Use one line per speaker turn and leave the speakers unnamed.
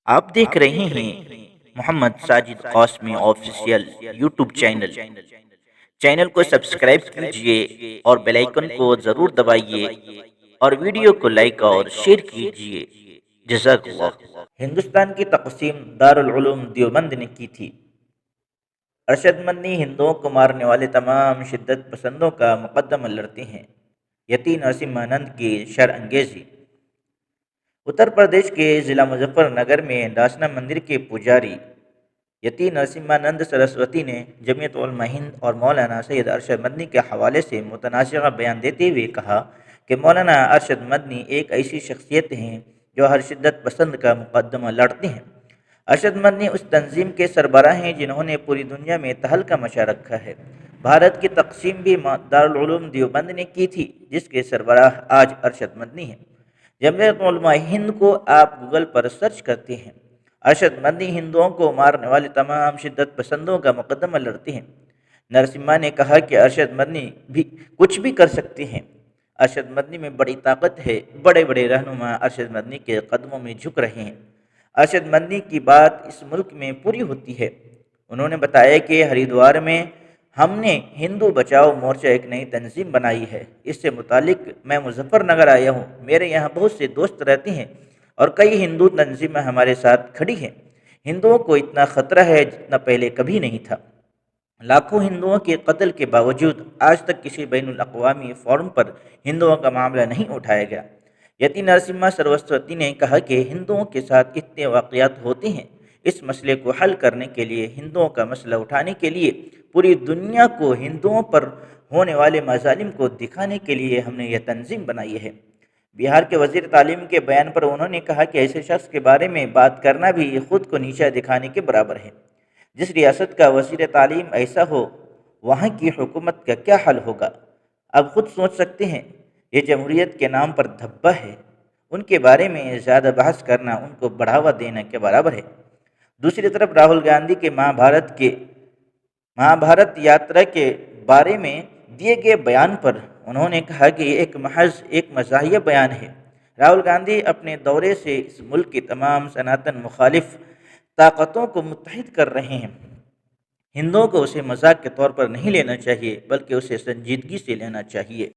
आप देख रहे हैं Mohammad Sajid Kausmi official YouTube channel. Channel को सब्सक्राइब कीजिए और बेल आइकन को ज़रूर दबाइए और वीडियो को लाइक और शेयर कीजिए। जज़ाकल्लाह। हिंदुस्तान की तकसीम दारुल उलूम देवबंद ने की थी। अरशद मदनी हिंदुओं को मारने वाले तमाम शिद्दत पसंदों का मुकदमा लड़ते हैं। यतीन नरसिम्हानंद की शर अंगेजी। उत्तर प्रदेश के ज़िला मुजफ्फरनगर में दासना मंदिर के पुजारी यति नरसिम्हानंद सरस्वती ने जमीयत उलमा हिंद और मौलाना सैयद अरशद मदनी के हवाले से मुतनाज़िआ बयान देते हुए कहा कि मौलाना अरशद मदनी एक ऐसी शख्सियत हैं जो हर शिद्दत पसंद का मुकदमा लड़ते हैं। अरशद मदनी उस तंजीम के सरबराह हैं जिन्होंने पूरी दुनिया में तहलका मचा रखा है। भारत की तकसीम भी दारुल उलूम देवबंद ने की थी, जिसके सरबराह आज अरशद मदनी हैं। जमीयत उलमा हिंद को आप गूगल पर सर्च करते हैं। अरशद मदनी हिंदुओं को मारने वाले तमाम शिद्दत पसंदों का मुकदमा लड़ते हैं। नरसिम्हा ने कहा कि अरशद मदनी भी कुछ भी कर सकते हैं। अरशद मदनी में बड़ी ताकत है। बड़े बड़े रहनुमा अरशद मदनी के कदमों में झुक रहे हैं। अरशद मदनी की बात इस मुल्क में पूरी होती है। उन्होंने बताया कि हरिद्वार में हमने हिंदू बचाओ मोर्चा एक नई तंजीम बनाई है। इससे मुतालिक मैं मुजफ्फरनगर आया हूँ। मेरे यहाँ बहुत से दोस्त रहते हैं और कई हिंदू तंजीमें हमारे साथ खड़ी हैं। हिंदुओं को इतना ख़तरा है जितना पहले कभी नहीं था। लाखों हिंदुओं के कत्ल के बावजूद आज तक किसी बैनुल अक़वामी फ़ोरम पर हिंदुओं का मामला नहीं उठाया गया। यति नरसिम्हा सरस्वती ने कहा कि हिंदुओं के साथ इतने वाक़यात होते हैं। इस मसले को हल करने के लिए, हिंदुओं का मसला उठाने के लिए, पूरी दुनिया को हिंदुओं पर होने वाले मज़ालिम को दिखाने के लिए हमने यह तंजीम बनाई है। बिहार के वज़ीर तालीम के बयान पर उन्होंने कहा कि ऐसे शख्स के बारे में बात करना भी खुद को नीचा दिखाने के बराबर है। जिस रियासत का वज़ीर तालीम ऐसा हो, वहाँ की हुकूमत का क्या हाल होगा। अब खुद सोच सकते हैं। ये जमहूरियत के नाम पर धब्बा है। उनके बारे में ज़्यादा बहस करना उनको बढ़ावा देने के बराबर है। दूसरी तरफ राहुल गांधी के महाभारत यात्रा के बारे में दिए गए बयान पर उन्होंने कहा कि ये एक मज़ाहिया बयान है। राहुल गांधी अपने दौरे से इस मुल्क की तमाम सनातन मुखालिफ ताकतों को मुत्तहिद कर रहे हैं। हिंदुओं को उसे मजाक के तौर पर नहीं लेना चाहिए, बल्कि उसे संजीदगी से लेना चाहिए।